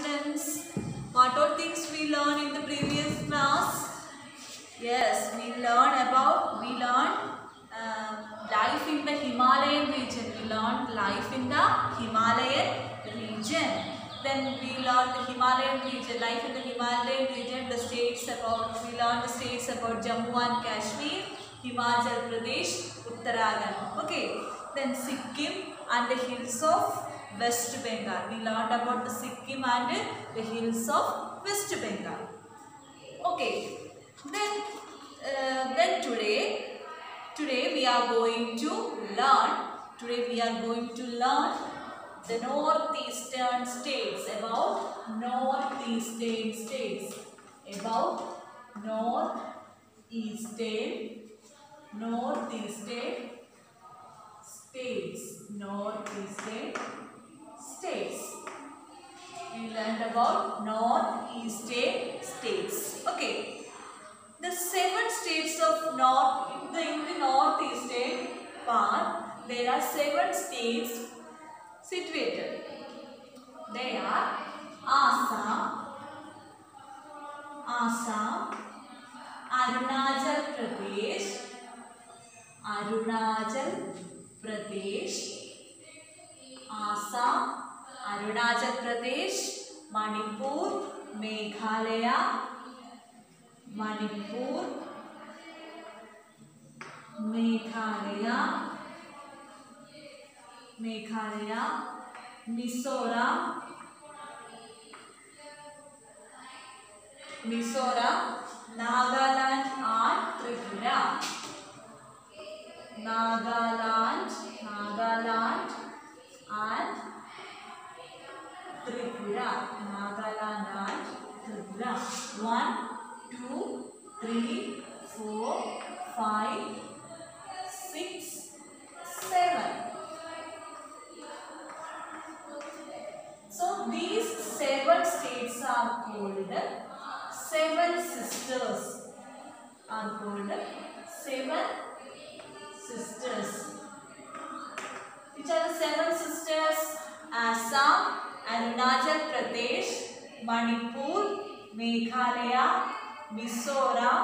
students? What all things we learned in the previous class? Yes, we learned life in the Himalayan region. We learned life in the Himalayan region. Then we learned the Himalayan region, life in the Himalayan region, we learned the states about Jammu and Kashmir, Himachal Pradesh, Uttarakhand. Okay. Then Sikkim and the hills of West Bengal. We learned about the Sikkim and the hills of West Bengal. Okay. Then today we are going to learn the northeastern states, about northeastern states, We learned about northeastern states. Okay. The 7 states of in the northeastern part, there are 7 states situated. They are Assam, Arunachal Pradesh, Assam, Arunachal Pradesh, Manipur, Meghalaya, Mizoram, Nagaland and Tripura. Nagaland and Tripura. 1, 2, 3, 4, 5, 6, 7. So these 7 states are called 7 sisters. Which are the 7 sisters? Assam, Arunachal Pradesh, Manipur, Meghalaya, Mizoram,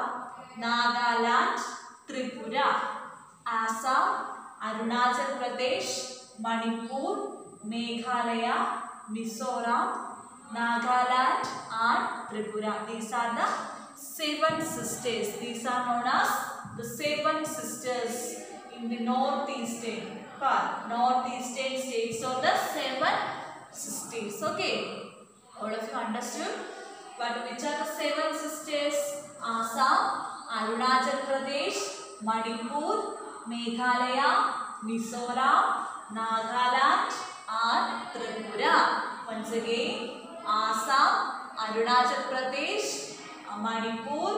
Nagaland, Tripura. Assam, Arunachal Pradesh, Manipur, Meghalaya, Mizoram, Nagaland and Tripura. These are the 7 sisters. These are known as the 7 sisters in the northeastern part. Northeastern states are the 7 sisters. Okay. All of you understood? Which are the 7 sisters? Assam, Arunachal Pradesh, Manipur, Meghalaya, Mizoram, Nagaland and Tripura. Once again, Assam, Arunachal Pradesh, Manipur,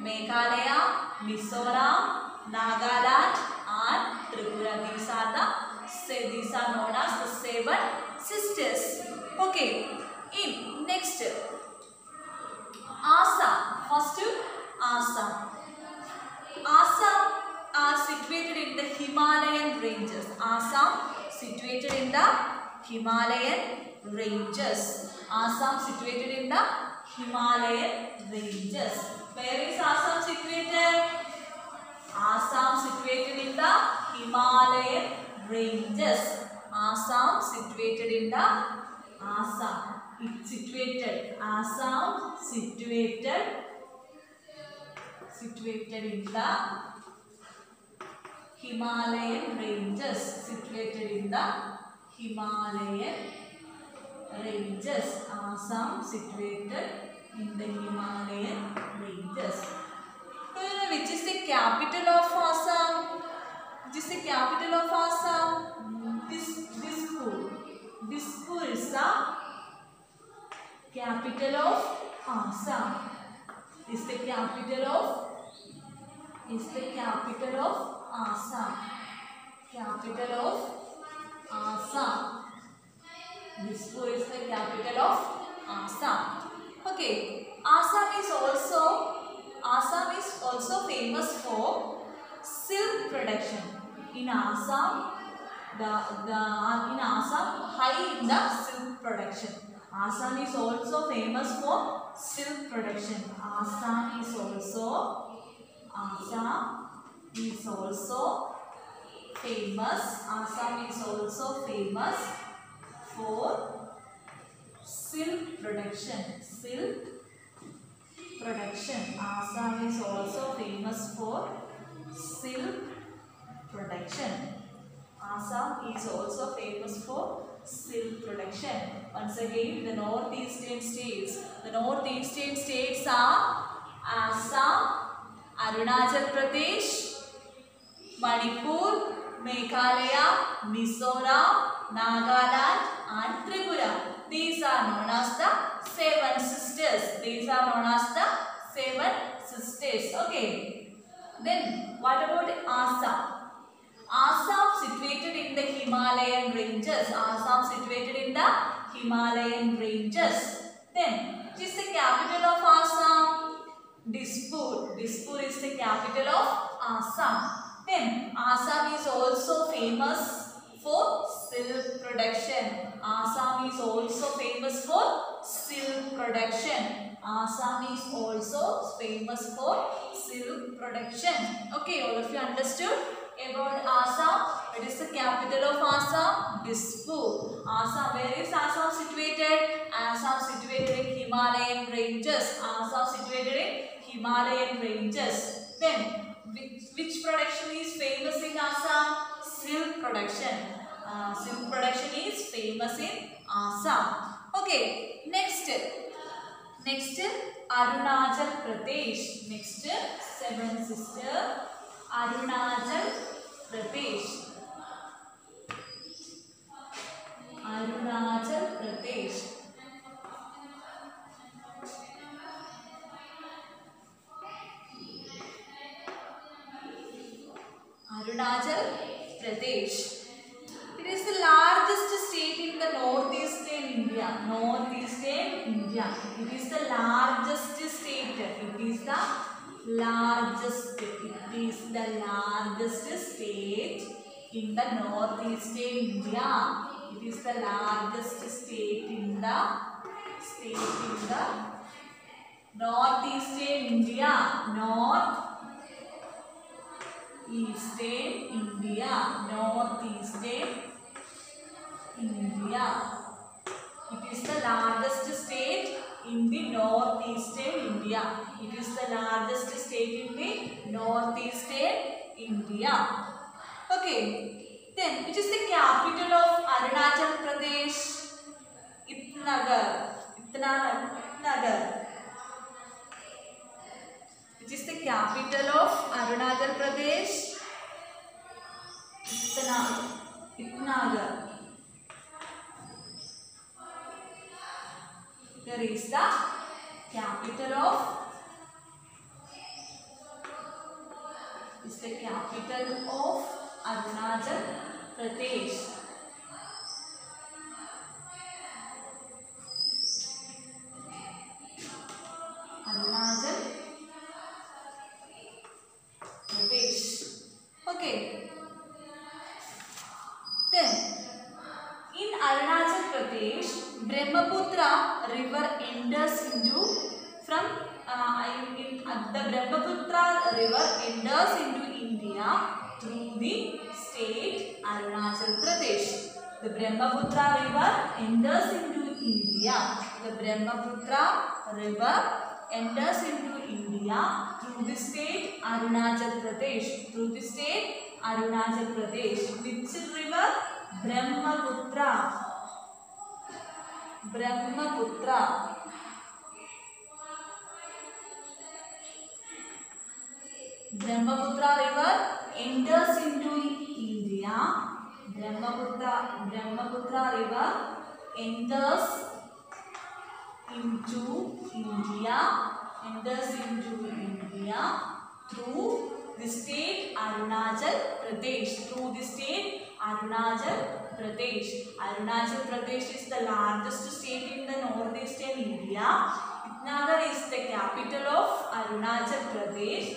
Meghalaya, Mizoram, Nagaland and Tripura. These are known as the 7 sisters. Okay. Next, Assam. First, Assam. Assam are situated in the Himalayan ranges. Assam situated in the Himalayan ranges. Assam situated in the Himalayan ranges. Where is Assam situated? Assam situated in the Himalayan ranges. Assam situated in the It's situated. Assam situated in the Himalayan ranges. Situated in the Himalayan ranges. Assam situated in the Himalayan ranges. Which is the capital of Assam? Dispur is the capital of Assam. Is the capital of Assam. Dispur is the capital of Assam. Okay. Assam is also famous for silk production. In Assam, high in the silk production. Assam is also famous for silk production. Assam is also famous. Assam is also famous for silk production. Silk production. Assam is also famous for silk production. Assam is also famous for silk production. Once again, the northeastern states. The northeastern states are Assam, Arunachal Pradesh, Manipur, Meghalaya, Mizoram, Nagaland and Tripura. These are known as the Seven Sisters. These are known as the Seven Sisters. Okay. Then what about Assam? Assam situated in the Himalayan ranges. Assam situated in the Himalayan ranges. Then, which is the capital of Assam? Dispur. Dispur is the capital of Assam. Then, Assam is also famous for silk production. Assam is also famous for silk production. Assam is also famous for silk production. Okay, all of you understood about Assam? It is the capital of Assam, Dispur. Assam, where is Assam situated? Assam situated in Himalayan ranges. Assam situated in Himalayan ranges. Then, which production is famous in Assam? Silk production. Silk production is famous in Assam. Okay, next Arunachal Pradesh. Next, seven sister, Arunachal Pradesh. Arunachal Pradesh. Arunachal Pradesh. It is the largest state in the northeastern India. Northeastern India. It is the largest state. It is the largest. It is the largest state in the northeastern India. It is the largest state in the northeastern India. Northeastern India. Northeastern India. It is the largest state in the northeastern India. It is the largest state in the northeastern India. Okay. Then, which is the capital of Arunachal Pradesh? Itanagar. Itanagar. Which is the capital of Arunachal Pradesh? Itanagar. Here is the capital of Arunachal Pradesh. Arunachal Pradesh. Okay. Then, in Arunachal Pradesh, Brahmaputra river enters into the Brahmaputra river enters into India through the state Arunachal Pradesh. The Brahmaputra river enters into India. The Brahmaputra river enters into India through the state Arunachal Pradesh. Through the state Arunachal Pradesh. Which river? Brahmaputra. Brahmaputra. Brahmaputra river enters into India. Brahmaputra river enters into India through the state Arunachal Pradesh. Through the state Arunachal Pradesh. Arunachal Pradesh is the largest state in the northeastern India. Itanagar is the capital of Arunachal Pradesh.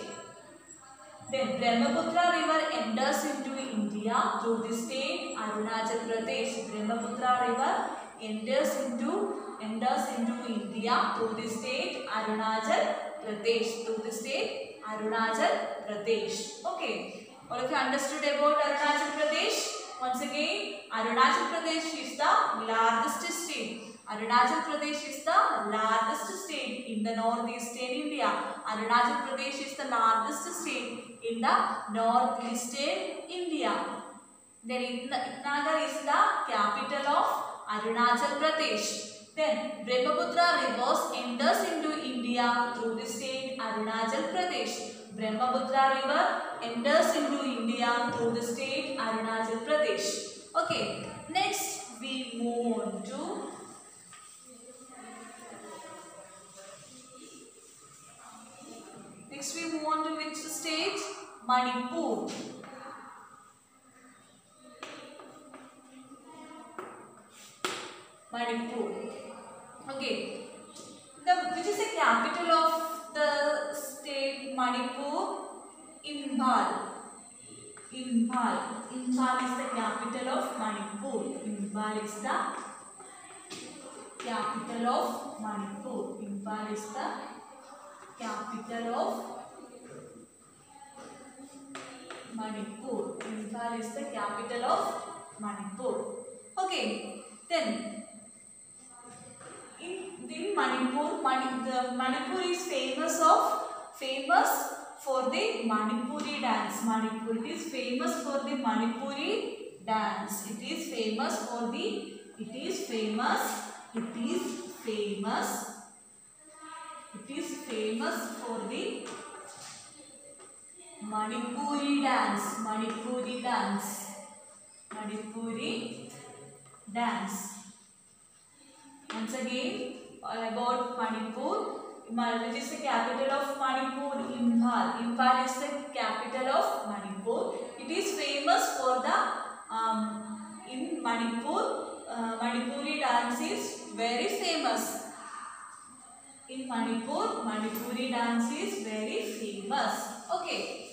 Then Brahmaputra river enters into India through the state Arunachal Pradesh. Brahmaputra river enters into enters into India through the state Arunachal Pradesh. Through the state Arunachal Pradesh. Okay. All of you understood about Arunachal Pradesh? Once again, Arunachal Pradesh is the largest state. Arunachal Pradesh is the largest state in the northeastern India. Arunachal Pradesh is the largest state in the northeastern India. Then Itnagar is the capital of Arunachal Pradesh. Then Brahmaputra rivers enters into India through the state Arunachal Pradesh. Brahmaputra river enters into India through the state Arunachal Pradesh. Okay, next we move on to which state? Manipur. Manipur. Okay. Which is the capital of the state Manipur? Imphal. Imphal. Imphal is the capital of Manipur. Imphal is the capital of Manipur. Imphal is the capital of Manipur. Imphal is the capital of Manipur. Okay. Then in Manipur, Manipur is famous for the Manipuri dance. Manipur, it is famous for the Manipuri dance. It is famous for the Manipuri dance. Manipuri dance. Once again, about Manipur, which is the capital of Manipur? Imphal. Imphal is the capital of Manipur. It is famous for the in Manipur, Manipuri dance is very famous. In Manipur, Manipuri dance is very famous. Okay.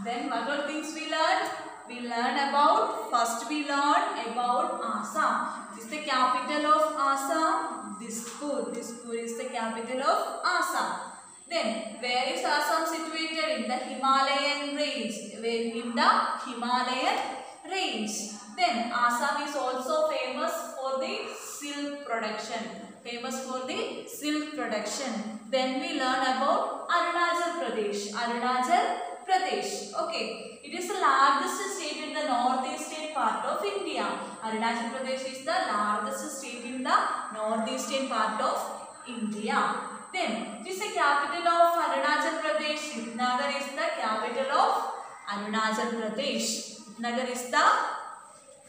Then what are things we learned? We learn about, first we learn about Assam. This is the capital of Assam. Dispur. Dispur is the capital of Assam. Then where is Assam situated? In the Himalayan range. In the Himalayan range. Then Assam is also famous for the silk production. Then we learn about Arunachal Pradesh. Okay. It is the largest state in the northeastern part of India. Arunachal Pradesh is the largest state in the northeastern part of India. Then, it is the capital of Arunachal Pradesh. Itnagar is the capital of Arunachal Pradesh. Itnagar is the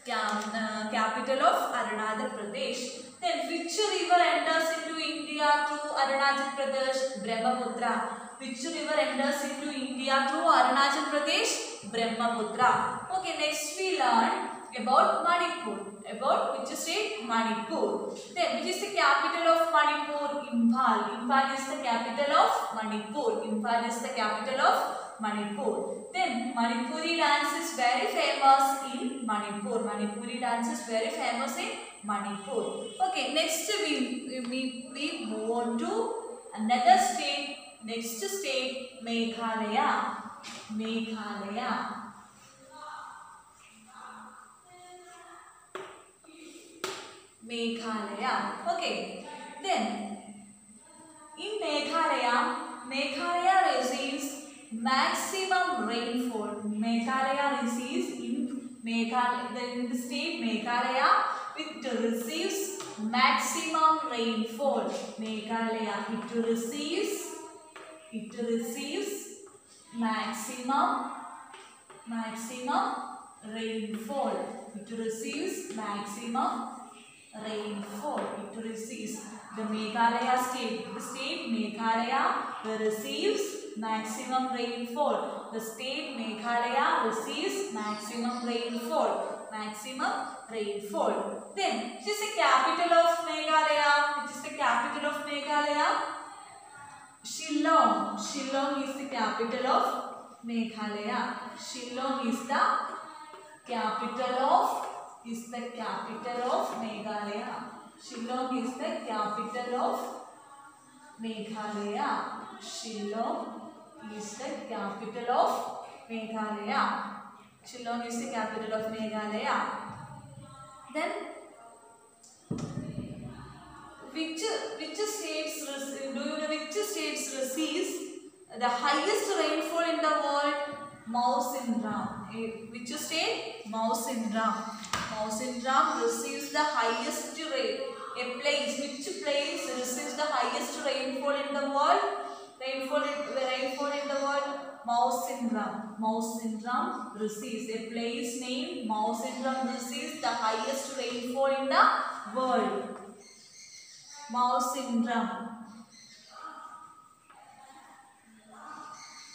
capital of Arunachal Pradesh. Then, which river enters into India through Arunachal Pradesh? Brahmaputra. Which river enters into India through Arunachal Pradesh? Brahmaputra. Okay, next we learn about Manipur. About which state? Manipur. Then, which is the capital of Manipur? Imphal. Imphal is the capital of Manipur. Then, Manipuri dance is very famous in Manipur. Okay, next we move on to another state. Next state, Meghalaya. Okay. Then, in Meghalaya receives maximum rainfall. In the state Meghalaya, it receives maximum rainfall. It receives maximum rainfall. The Meghalaya state. The state Meghalaya receives maximum rainfall. Then, which is the capital of Meghalaya? Shillong. Shillong is the capital of Meghalaya. Shillong is the capital of Meghalaya. Shillong is the capital of Meghalaya. Shillong is the capital of Meghalaya. Then which states do you know which states receives the highest rainfall in the world? Mawsynram. Which state? Mawsynram. Mawsynram receives the highest rain. Which place receives the highest rainfall in the world? Rainfall in the world. Mawsynram. Mawsynram receives, a place named Mawsynram receives the highest rainfall in the world. Mawsynram.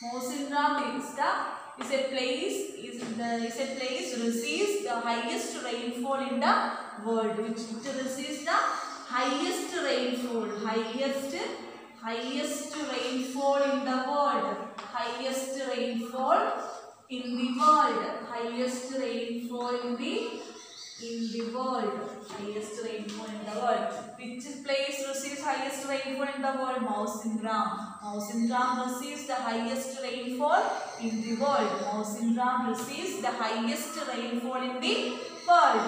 Mawsynram is a place receives the highest rainfall in the world. Which receives the highest rainfall. Highest rainfall in the world. Highest rainfall in the world. Highest rainfall in the world. Highest rainfall in the world. Which place receives highest rainfall in the world? Mawsynram. Mawsynram receives the highest rainfall in the world. Mawsynram receives the highest rainfall in the world.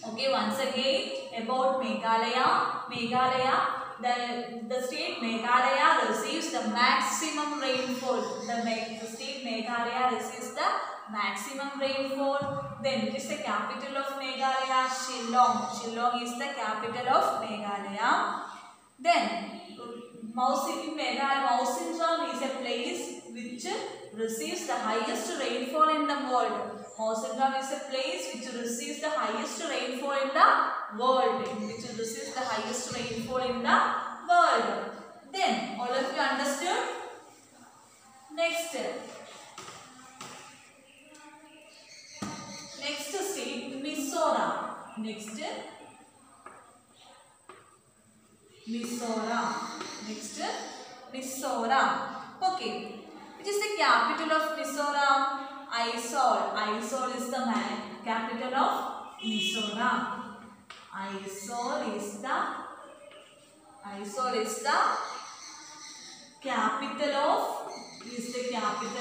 Okay, once again about Meghalaya. Meghalaya, the state Meghalaya receives the maximum rainfall. The state Meghalaya receives the maximum rainfall. Then it is the capital of Meghalaya, Shillong. Shillong is the capital of Meghalaya. Then Mawsynram is a place which receives the highest rainfall in the world. Mawsynram is a place which receives the highest rainfall in the world. Which receives the highest rainfall in the world. Then all of you understood? Next state, Mizoram. Mizoram. Okay. Which is the capital of Mizoram? Aizawl. Aizawl is the capital of Mizoram. Aizawl is the capital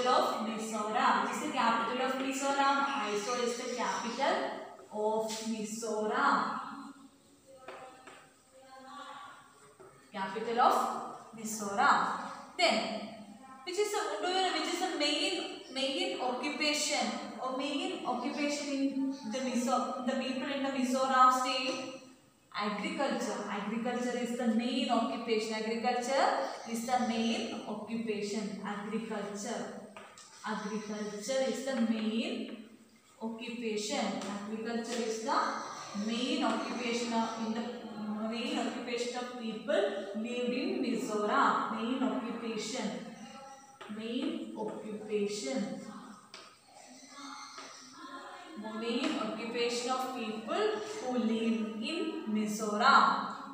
of Mizoram. Which is the capital of Mizoram? Aizawl is the capital of Mizoram. Capital of Mizoram. Then, which is the main occupation in the people in the Mizoram state? Agriculture. Agriculture is the main occupation. Agriculture is the main occupation. Agriculture is the main occupation. Agriculture is the main occupation of people lived in Mizoram. Main occupation of people who live in Mizoram.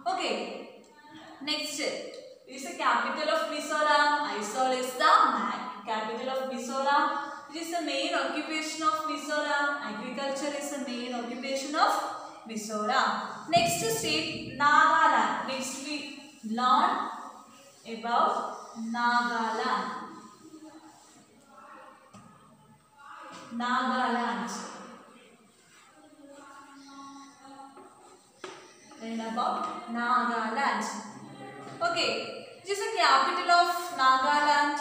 Okay. Next, is the capital of Mizoram. Aizawl is the capital of Mizoram. It is the main occupation of Mizoram. Agriculture is the main occupation of Mizoram. Next state, Nagaland. Next we learn about Nagaland. Learn about Nagaland. Okay, this is the capital of Nagaland.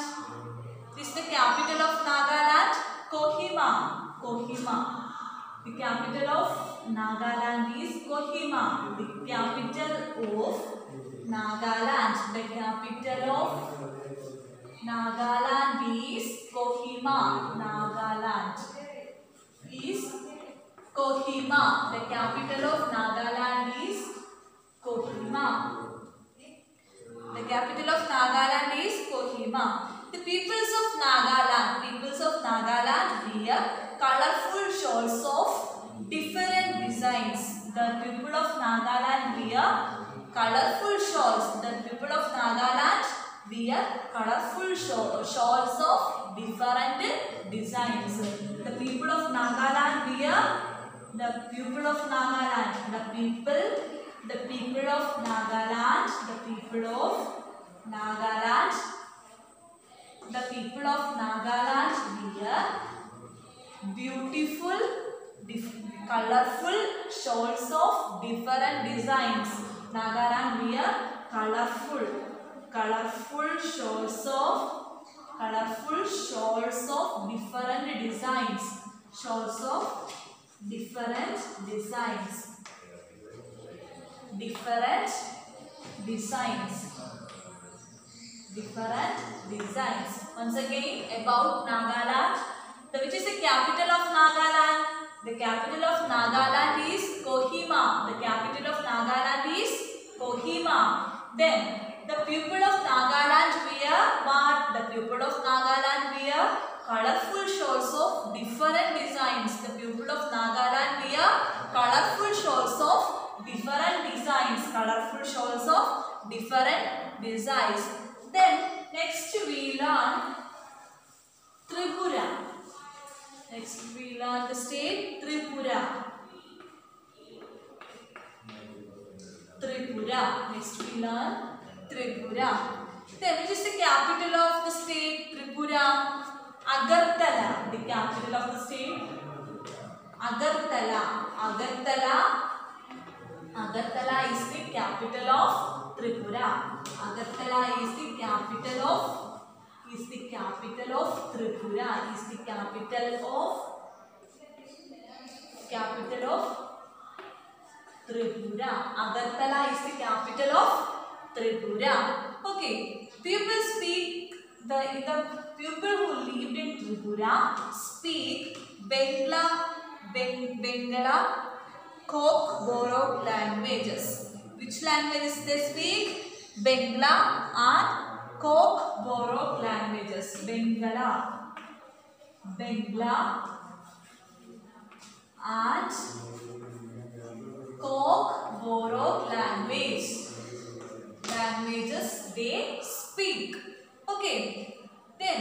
This is the capital of Nagaland, Kohima. The capital of Nagaland is Kohima. The capital of Nagaland. The capital of Nagaland is Kohima. Nagaland is Kohima. The capital of Nagaland is Kohima. The capital of Nagaland is Kohima. The peoples of Nagaland wear colorful shawls of different designs. The people of Nagaland wear colorful shawls. The people of Nagaland wear colorful shawls of different designs. The people of Nagaland wear the people of Nagaland, the people of Nagaland, the people of Nagaland wear beautiful, colorful shawls of different designs. Nagaland wear colorful shawls of different designs. Shawls of different designs. Different designs. Once again, about Nagaland. Which is the capital of Nagaland? The capital of Nagaland is Kohima. The capital of Nagaland is Kohima. Then the people of Nagaland wear what? The people of Nagaland wear colorful shawls of different designs. The people of Nagaland wear colorful shawls of different designs. Colorful shawls of different designs. Then next we learn Tripura. Next we learn the state Tripura. Tripura. Next we learn Tripura. Then which is the capital of the state Tripura? Agartala. The capital of the state Agartala. Agartala is the capital of Tripura. Agartala is the capital of Tripura. Is the capital of Tripura. Agartala is the capital of Tripura. Okay. People speak the people who lived in Tripura speak Bangla, Coke, Borok languages. Which languages they speak? Bangla and Coke, Borok languages. Bangla and Coke, Borok languages they speak. Okay. Then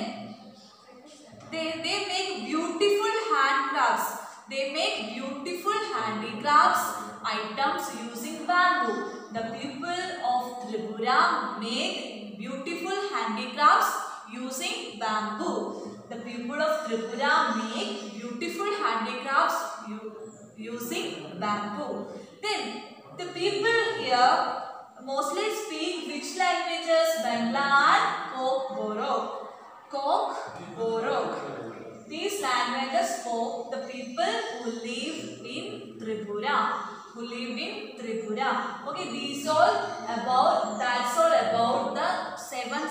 they make beautiful handcrafts. They make beautiful handicrafts items using bamboo. The people of Tripura make beautiful handicrafts using bamboo. The people of Tripura make beautiful handicrafts using bamboo. Then the people here mostly speak which languages? Bangla and Coke Borok. These languages spoke the people who lived in Tripura. Okay, that's all about the seven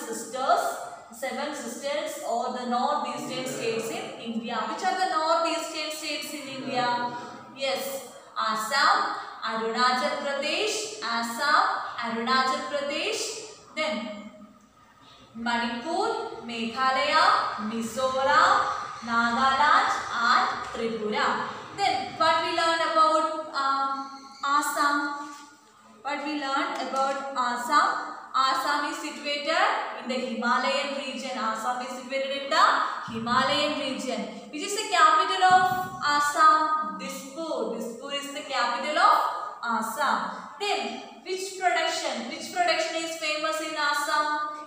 sisters or the northeastern states in India. Which are the northeastern states in India? Yes, Assam, Arunachal Pradesh, then Manipur, Meghalaya, Mizoram, Nagaland and Tripura. Then what we learn about Assam? Assam is situated in the Himalayan region. Which is the capital of Assam? Dispur is the capital of Assam. Then which production is famous in Assam?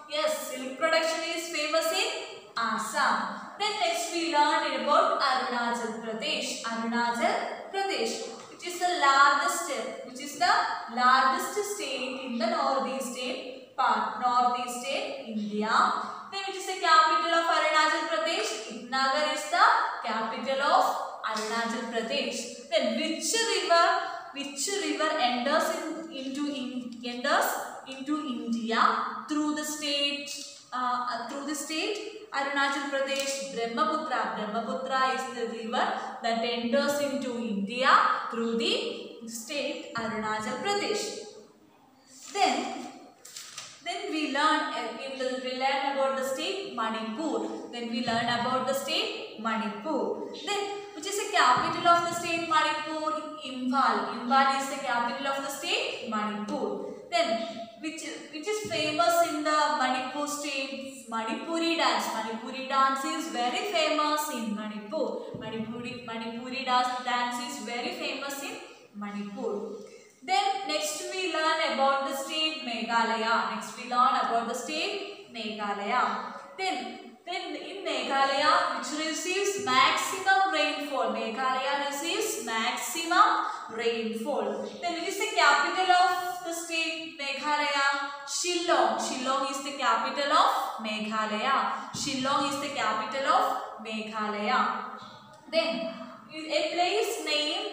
Yes, silk production is famous in Assam. Then next we learn about Arunachal Pradesh, which is the largest state in the northeastern India. Then which is the capital of Arunachal Pradesh? Itnagar is the capital of Arunachal Pradesh. Then which river enters into India through the state Arunachal Pradesh? Brahmaputra is the river that enters into India through the state Arunachal Pradesh. Then we learn about the state Manipur. Then which is the capital of the state Manipur? Imphal is the capital of the state Manipur. Then which is famous in the Manipur state? Manipuri dance is very famous in Manipur. Manipuri dance is very famous in Manipur. Then next we learn about the state Meghalaya. Next we learn about the state Meghalaya. Then in Meghalaya, which receives maximum rainfall. Meghalaya receives maximum rainfall. Then which is the capital of the state Meghalaya? Shillong. Shillong is the capital of Meghalaya. Shillong is the capital of Meghalaya. Then a place name,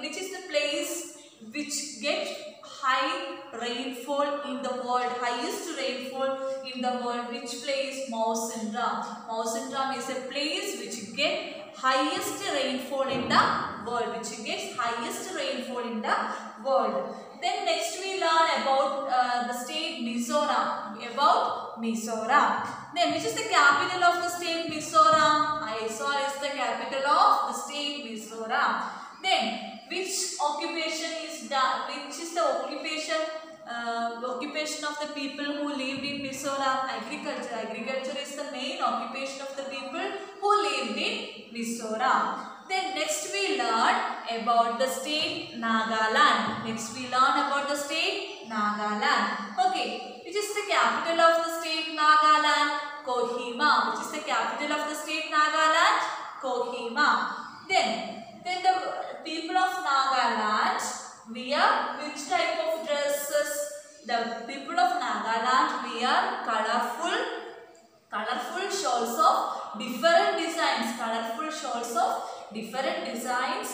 which is the place which gets high rainfall in the world, highest rainfall in the world. Which place? Mawsynram. Mawsynram is a place which gets highest rainfall in the world. Which gets highest rainfall in the world. Then next we learn about the state Mizoram. About Mizoram. Then which is the capital of the state Mizoram? Aizawl is the capital of the state Mizoram. Then which occupation is done? Which is the occupation? Occupation of the people who lived in Mizoram? Agriculture. Agriculture is the main occupation of the people who lived in Mizoram. Then next we learn about the state Nagaland. Next we learn about the state Nagaland. Okay, which is the capital of the state Nagaland? Kohima. Which is the capital of the state Nagaland? Kohima. Then the people of Nagaland wear which type of dresses? The people of Nagaland wear colorful shawls of different designs. Colorful shawls of different designs.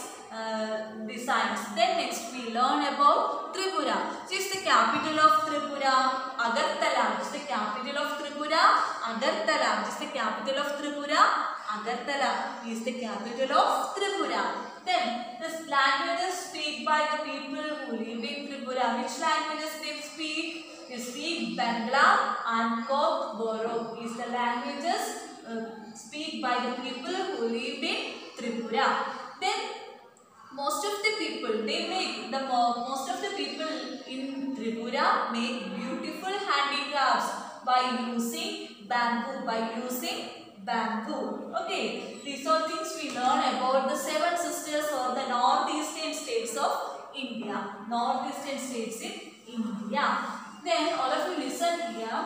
Then next we learn about Tripura. Which is the capital of Tripura? Agartala. Which is the capital of Tripura? Agartala. Which is the capital of Tripura? Agartala is the capital of Tripura. Then the languages speak by the people who live in Tripura. Which languages they speak? They speak Bangla and Kokborok is the languages speak by the people who lived in Tripura. Then most of the people in Tripura make beautiful handicrafts by using bamboo. Okay, these are things we learn about the seven sisters or the northeastern states of India. Northeastern states in India. Then all of you listen here.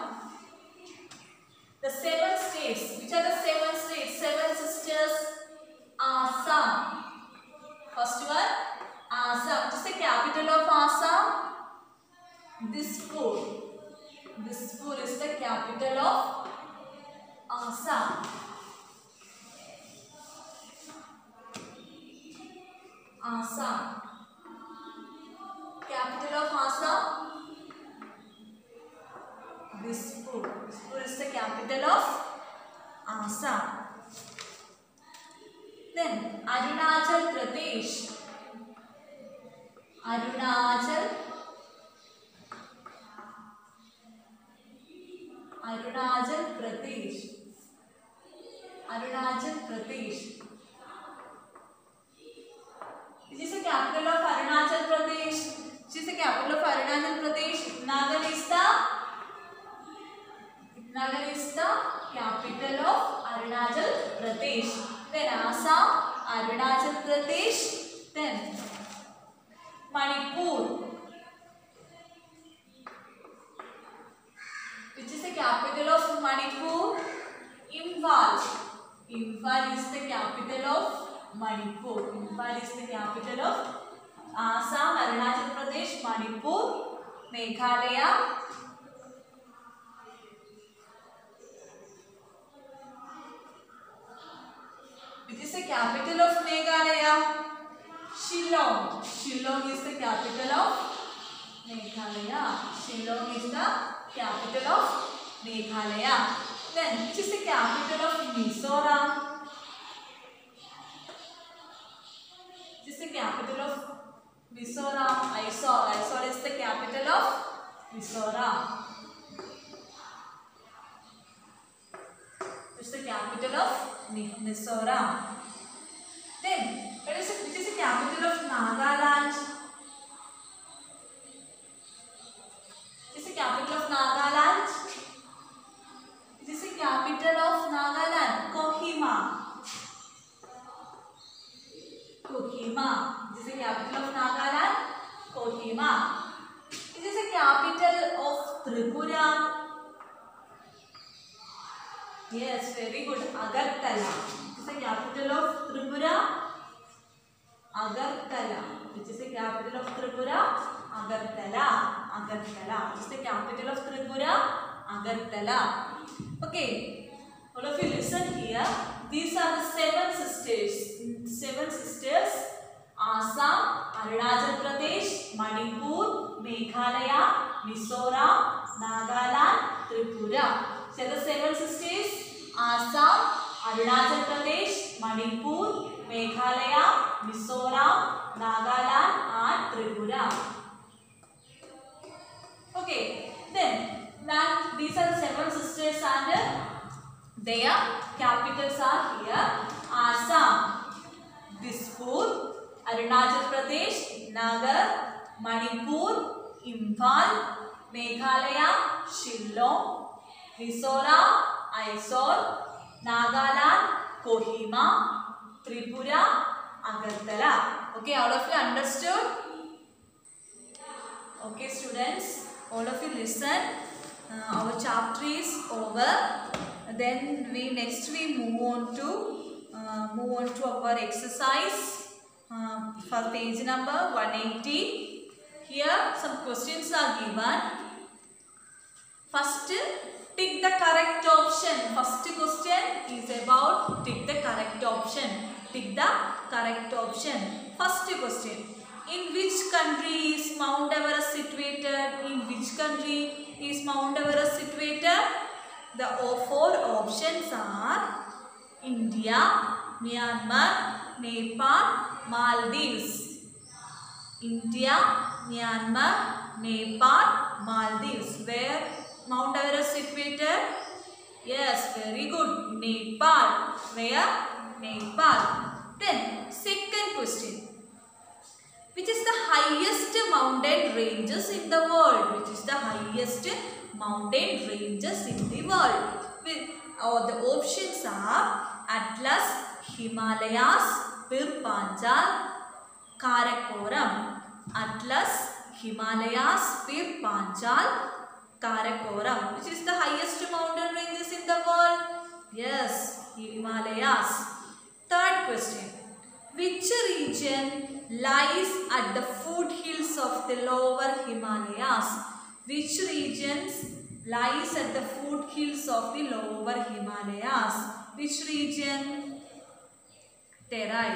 The seven states. Which are the seven states? Seven sisters. Assam. First one, Assam. What is the capital of Assam? Dispur. Dispur is the capital of Assam. Assam. Capital of Assam? Dispur. Dispur is the capital of Assam. Then Arunachal Pradesh. Arunachal Pradesh. Arunachal Pradesh. This is the capital of Arunachal Pradesh. This is the capital of Arunachal Pradesh. Nagar is the capital of Arunachal Pradesh. Then Assam, Arunachal Pradesh. Then Manipur. Which is the capital of Manipur? Imphal. Imphal is the capital of Manipur. Imphal is the capital of Assam, Arunachal Pradesh, Manipur, Meghalaya. Which is the capital of Meghalaya? Shillong. Shillong is the capital of Meghalaya. Shillong is the capital of Meghalaya. Then, which is the capital of Mizoram? Which is the capital of Mizoram? Aizawl. Aizawl is the capital of Mizoram. Which is the capital of Mizoram. Then, which is the capital of Nagaland? Which is the capital of Nagaland? Which is the capital of Nagaland? Kohima. Kohima. This is the capital of Nagaland. Kohima. Tripura. Yes, very good. Agartala. Which is the capital of Tripura? Agartala. Which is the capital of Tripura? Agartala. Agartala. Which is the capital of Tripura? Agartala. Okay. All of you listen here. These are the seven sisters. Seven sisters. Assam, Arunachal Pradesh, Manipur, Meghalaya, Mizoram, Nagaland, Tripura. So the seven sisters: Assam, Arunachal Pradesh, Manipur, Meghalaya, Mizoram, Nagaland, and Tripura. Okay. Then these are the seven sisters and their capitals are here. Assam, Dispur. Arunachal Pradesh, Nagar, Manipur, Imphal, Meghalaya, Shillong, Mizoram, Mysore, Nagaland, Kohima, Tripura, Agartala. Okay, all of you understood? Okay, students, all of you listen. Our chapter is over. Then next we move on to our exercise. For page number 180. Here some questions are given. First, tick the correct option. First question is about tick the correct option. Tick the correct option. First question. In which country is Mount Everest situated? In which country is Mount Everest situated? The four options are India, Myanmar, Nepal, Maldives. India, Myanmar, Nepal, Maldives. Where Mount Everest situated? Yes, very good. Nepal. Where? Nepal. Then, second question. Which is the highest mountain ranges in the world? Which is the highest mountain ranges in the world? The options are Atlas, Himalayas, Pir Panjal, Karakoram. Atlas, Himalayas, Pir Panjal, Karakoram. Which is the highest mountain ranges in the world? Yes, Himalayas. Third question. Which region lies at the foothills of the lower Himalayas? Which regions lies at the foothills of the lower Himalayas? Which region? Terai.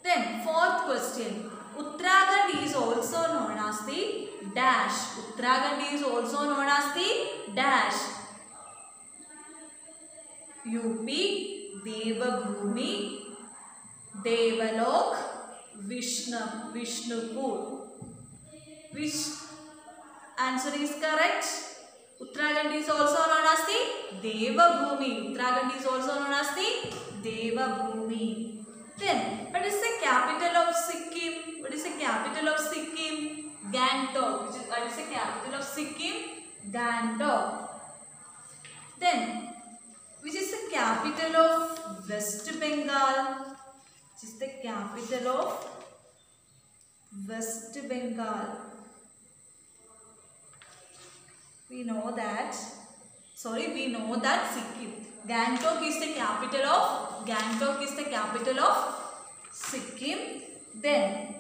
Then fourth question. Uttarakhand is also known as the dash. Uttarakhand is also known as the dash. UP, Devabhumi, Devalok, Vishnupur. Which answer is correct? Uttarakhand is also known as the Devabhumi. Uttarakhand is also known as the Devabhumi. Then, what is the capital of Sikkim? What is the capital of Sikkim? Gangtok. What is the capital of Sikkim? Gangtok. Then, which is the capital of West Bengal? Which is the capital of West Bengal? We know that Sikkim. Gangtok is the capital of Sikkim. Then,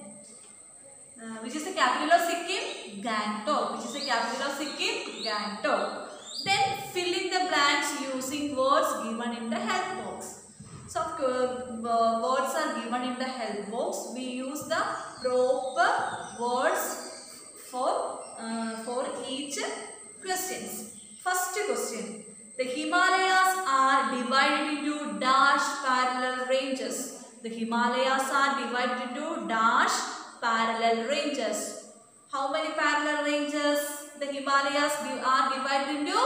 which is the capital of Sikkim? Gangtok. Which is the capital of Sikkim? Gangtok. Then, fill in the blanks using words given in the help box. So, words are given in the help box. We use the proper words for each questions. First question. The Himalayas are divided into dash parallel ranges. The Himalayas are divided into dash parallel ranges. How many parallel ranges the Himalayas are divided into?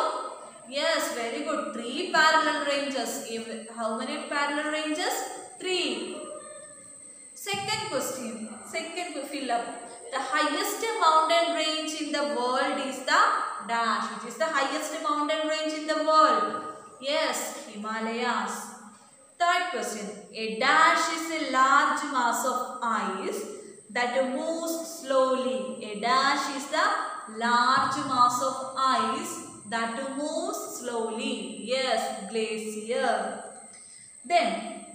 Yes, very good. 3 parallel ranges. How many parallel ranges? 3. Second question. Second fill up. The highest mountain range in the world is the dash. Which is the highest mountain range in the world? Yes, Himalayas. Third question. A dash is a large mass of ice that moves slowly. A dash is the large mass of ice that moves slowly. Yes, glacier. Then,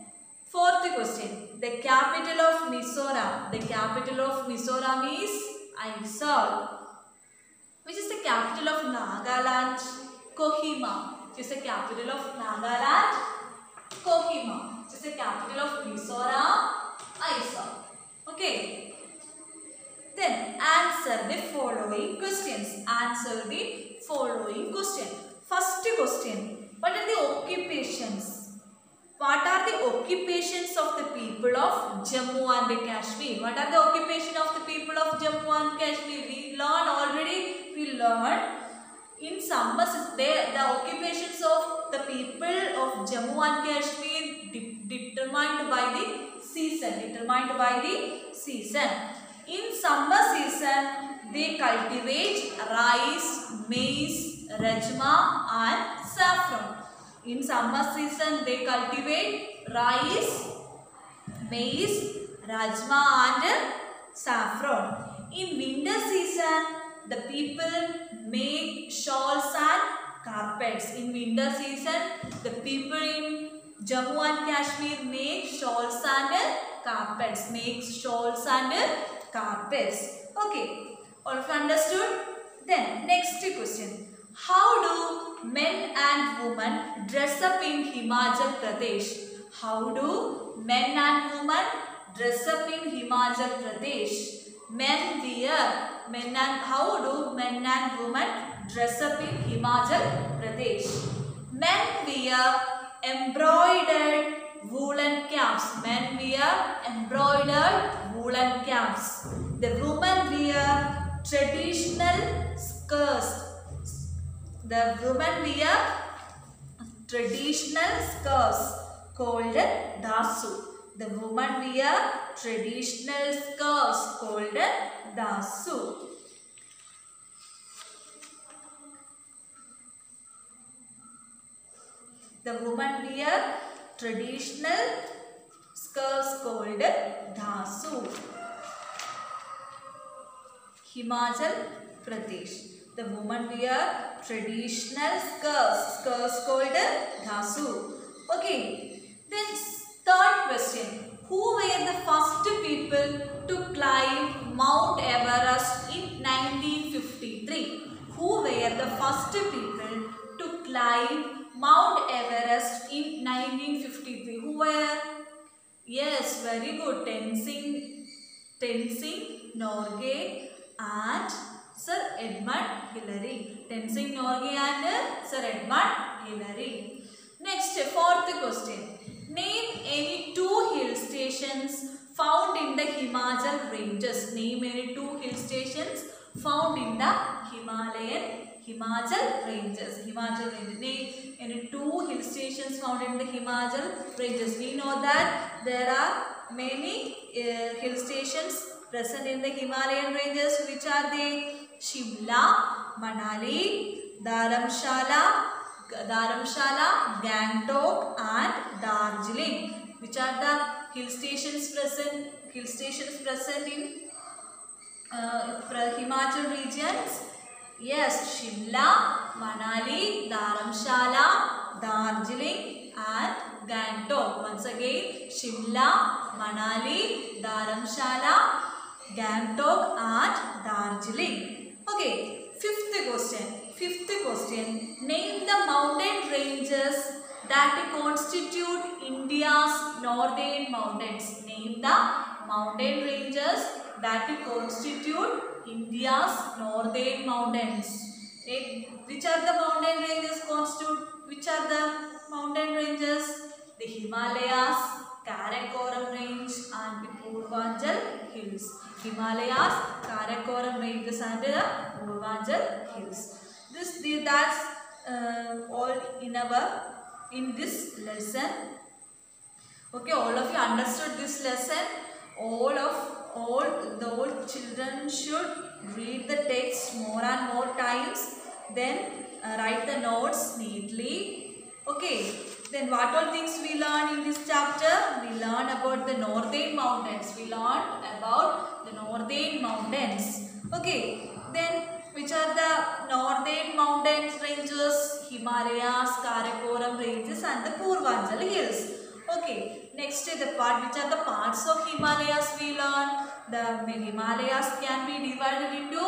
fourth question. The capital of Mizoram. The capital of Mizoram is Aizawl. Which is the capital of Nagaland? Kohima. Which is the capital of Nagaland? Kohima. Which is the capital of Mizoram? Aizawl. Okay. Then answer the following questions. Answer the following question. First question. What are the occupations? What are the occupations of the people of Jammu and Kashmir? What are the occupations of the people of Jammu and Kashmir? We learned in summer the occupations of the people of Jammu and Kashmir determined by the season. In summer season, they cultivate rice, maize, rajma and saffron. In summer season, they cultivate rice, maize, rajma and saffron. In winter season, the people make shawls and carpets. In winter season, the people in Jammu and Kashmir make shawls and carpets. Okay, all of you understood? Then next question. How do men and women dress up in Himachal Pradesh? How do men and women dress up in Himachal Pradesh? How do men and women dress up in Himachal Pradesh? Men wear embroidered woolen caps. The women wear traditional skirts. Called dasu. The women wear traditional skirts called dasu. The women wear traditional skirts called dasu. Himachal Pradesh. The women wear traditional skirts called dasu. Okay. Then third question. Who were the first people to climb Mount Everest in 1953? Who were the first people to climb Mount Everest in 1953? Who were? Yes, very good. Tenzing Norgay and Sir Edmund Hillary. Tenzing Norgay and Sir Edmund Hillary. Next, fourth question. Name any two hill stations found in the Himachal ranges. Name any two hill stations found in the Himachal ranges. Name any two hill stations found in the Himachal ranges. We know that there are many hill stations present in the Himalayan ranges. Which are they? Shimla, Manali, Dharamshala, Gangtok and Darjeeling. Which are the hill stations present in Himachal regions? Yes, Shimla, Manali, Dharamshala, Darjeeling and Gangtok. Once again, Shimla, Manali, Dharamshala, Gangtok and Darjeeling. Okay, fifth question. Name the mountain ranges that constitute India's northern mountains. Name the mountain ranges that constitute India's northern mountains. Which are the mountain ranges Which are the mountain ranges? The Himalayas, Karakoram range and the Purvanchal hills. Himalayas, Karakoram ranges and the Purvanchal hills. That's all in this lesson. Okay, all of you understood this lesson. All the children should read the text more and more times. Then write the notes neatly. Okay. Then what all things we learn in this chapter? We learn about the northern mountains. We learn about the northern mountains. Okay. Then which are the northern mountain ranges? Himalayas, Karakoram ranges and the Purvanchal hills. Okay. Next is the part, which are the parts of Himalayas we learn. The Himalayas can be divided into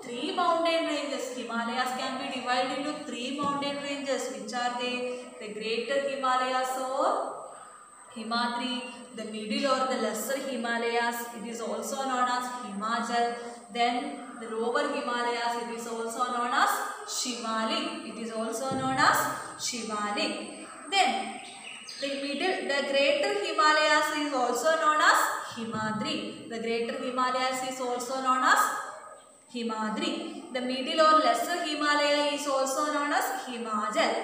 3 mountain ranges. Himalayas can be divided into 3 mountain ranges. Which are they? The Greater Himalayas or Himadri, the Middle or the Lesser Himalayas. It is also known as Himachal. Then the Lower Himalayas. It is also known as Shivalik. It is also known as Shivalik. Then the Greater Himalayas is also known as Himadri. The Greater Himalayas is also known as Himadri. The Middle or Lesser Himalaya is also known as Himachal.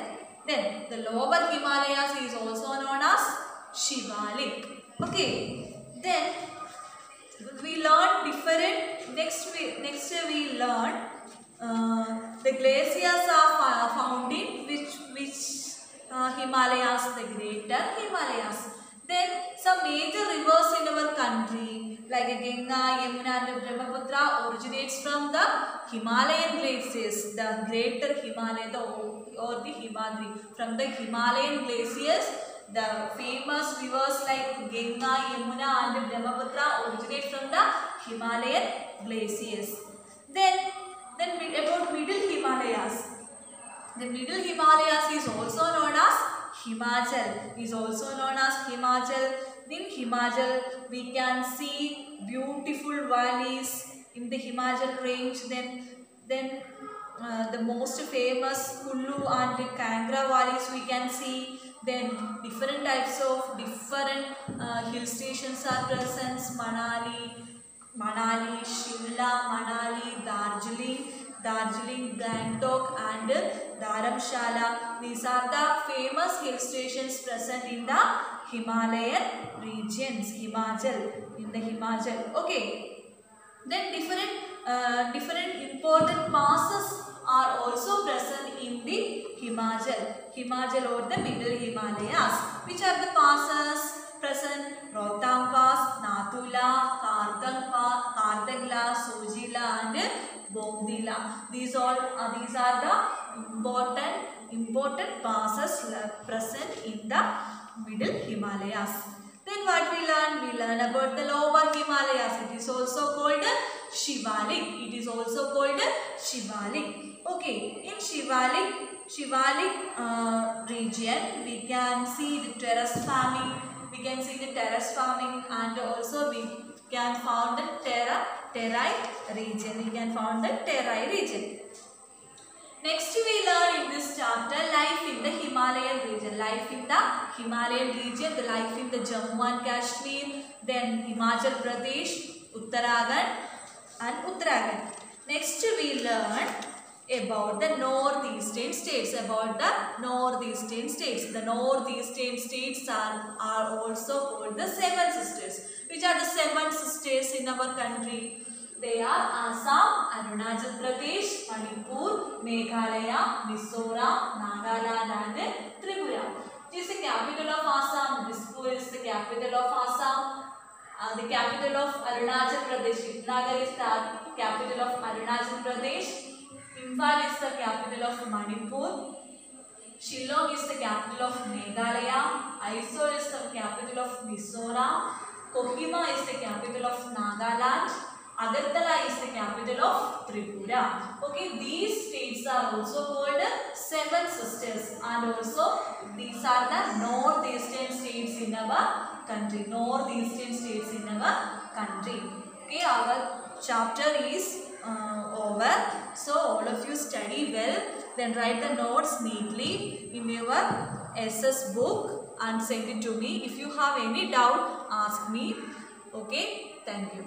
Then the Lower Himalayas is also known as Shivalik. Okay. Then we learn different. Next we learn the glaciers are found in which Himalayas, the Greater Himalayas. Then some major rivers in our country like Ganga, Yamuna and Brahmaputra originates from the Himalayan glaciers, the Greater Himalaya or the Himadri. From the Himalayan glaciers, the famous rivers like Ganga, Yamuna and Brahmaputra originate from the Himalayan glaciers. Then about Middle Himalayas. The Middle Himalayas is also known as Himachal. In Himachal, we can see beautiful valleys in the Himachal range. Then the most famous Kullu and Kangra valleys we can see. Then different types of hill stations are present. Manali, Shimla, Manali, Darjeeling, Gangtok and Dharamshala. These are the famous hill stations present in the Himalayan regions, in the Himachal. Okay. Then different important passes are also present in the Himachal or the Middle Himalayas. Which are the passes present? Rohtang Pass, Nathula, Kardangla, Sojila and Bongdila. These are the important passes present in the Middle Himalayas. Then what we learn? We learn about the Lower Himalayas. It is also called Shivalik. Okay, in Shivalik region, we can see the terrace farming. And also we can found the Terai region. Next we learn in this chapter life in the Himalayan region. The life in the Jammu and Kashmir, then Himachal Pradesh, Uttarakhand. Next we learn about the northeastern states. The northeastern states are also called the Seven Sisters. Which are the 7 sisters in our country? They are Assam, Arunachal Pradesh, Manipur, Meghalaya, Mizoram, Nagaland and Tripura. This is the capital of Assam. Dispur is the capital of Assam. The capital of Arunachal Pradesh. Itnagar is the capital of Arunachal Pradesh. Imphal is the capital of Manipur. Shillong is the capital of Meghalaya. Aizawl is the capital of Mizoram. Kohima is the capital of Nagaland. Agartala is the capital of Tripura. Okay, these states are also called 7 sisters, and also these are the northeastern states in our country. Okay, our chapter is over. So all of you study well. Then write the notes neatly in your SS book and send it to me. If you have any doubt, ask me. Okay, thank you.